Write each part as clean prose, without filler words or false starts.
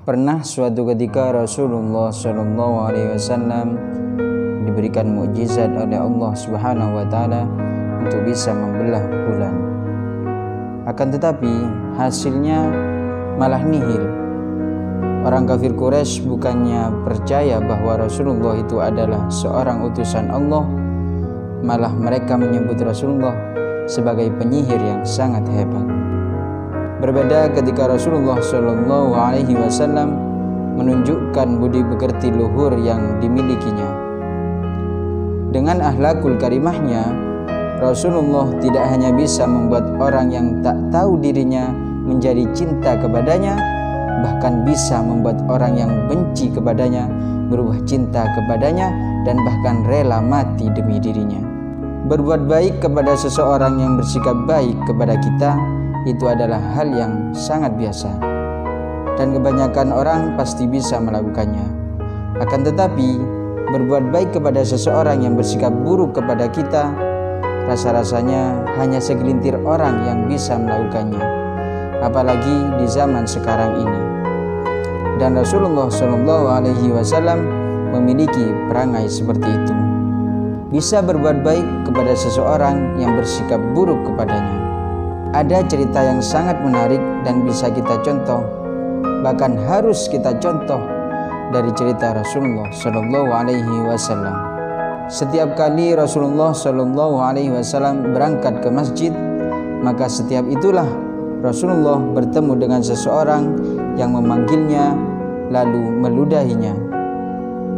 Pernah suatu ketika Rasulullah SAW diberikan mukjizat oleh Allah Subhanahu wa Ta'ala untuk bisa membelah bulan. Akan tetapi hasilnya malah nihil. Orang kafir Quraisy bukannya percaya bahwa Rasulullah itu adalah seorang utusan Allah, malah mereka menyebut Rasulullah sebagai penyihir yang sangat hebat. Berbeda ketika Rasulullah SAW menunjukkan budi pekerti luhur yang dimilikinya. Dengan akhlakul karimahnya, Rasulullah tidak hanya bisa membuat orang yang tak tahu dirinya menjadi cinta kepadanya, bahkan bisa membuat orang yang benci kepadanya berubah cinta kepadanya dan bahkan rela mati demi dirinya. Berbuat baik kepada seseorang yang bersikap baik kepada kita itu adalah hal yang sangat biasa, dan kebanyakan orang pasti bisa melakukannya. Akan tetapi, berbuat baik kepada seseorang yang bersikap buruk kepada kita, rasa-rasanya hanya segelintir orang yang bisa melakukannya, apalagi di zaman sekarang ini. Dan Rasulullah SAW memiliki perangai seperti itu. Bisa berbuat baik kepada seseorang yang bersikap buruk kepadanya. Ada cerita yang sangat menarik dan bisa kita contoh, bahkan harus kita contoh dari cerita Rasulullah SAW. Setiap kali Rasulullah SAW berangkat ke masjid, maka setiap itulah Rasulullah bertemu dengan seseorang yang memanggilnya lalu meludahinya.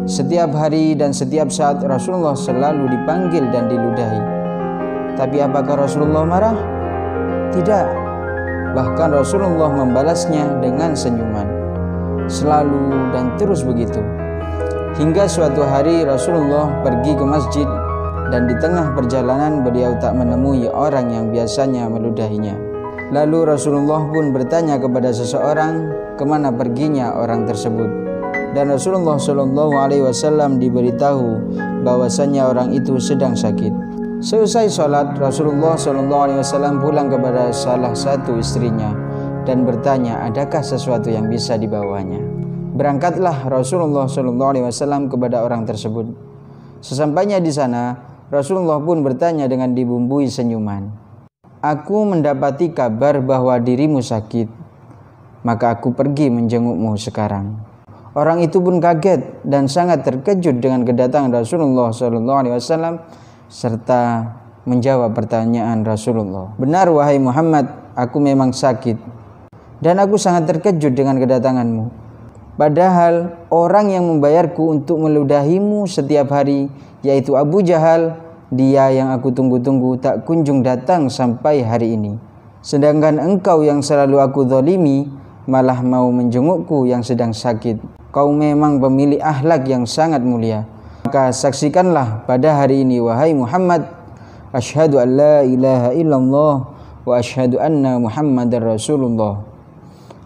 Setiap hari dan setiap saat Rasulullah selalu dipanggil dan diludahi. Tapi apakah Rasulullah marah? Tidak. Bahkan Rasulullah membalasnya dengan senyuman. Selalu dan terus begitu. Hingga suatu hari Rasulullah pergi ke masjid dan di tengah perjalanan beliau tak menemui orang yang biasanya meludahinya. Lalu Rasulullah pun bertanya kepada seseorang kemana perginya orang tersebut. Dan Rasulullah SAW diberitahu bahwasannya orang itu sedang sakit. Selesai sholat, Rasulullah SAW pulang kepada salah satu istrinya dan bertanya, adakah sesuatu yang bisa dibawanya? Berangkatlah Rasulullah SAW kepada orang tersebut. Sesampainya di sana, Rasulullah pun bertanya dengan dibumbui senyuman, aku mendapati kabar bahwa dirimu sakit, maka aku pergi menjengukmu sekarang. Orang itu pun kaget dan sangat terkejut dengan kedatangan Rasulullah SAW serta menjawab pertanyaan Rasulullah. Benar wahai Muhammad, aku memang sakit dan aku sangat terkejut dengan kedatanganmu. Padahal orang yang membayarku untuk meludahimu setiap hari, yaitu Abu Jahal, dia yang aku tunggu-tunggu tak kunjung datang sampai hari ini. Sedangkan engkau yang selalu aku zalimi malah mau menjengukku yang sedang sakit. Kau memang pemilik akhlak yang sangat mulia. Maka saksikanlah pada hari ini wahai Muhammad, asyhadu an la ilaha illallah wa asyhadu anna Muhammadar Rasulullah.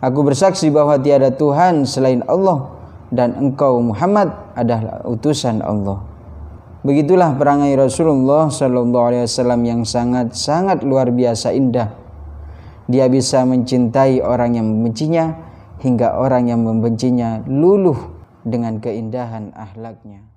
Aku bersaksi bahwa tiada Tuhan selain Allah dan engkau Muhammad adalah utusan Allah. Begitulah perangai Rasulullah SAW yang sangat luar biasa indah. Dia bisa mencintai orang yang membencinya hingga orang yang membencinya luluh dengan keindahan akhlaknya.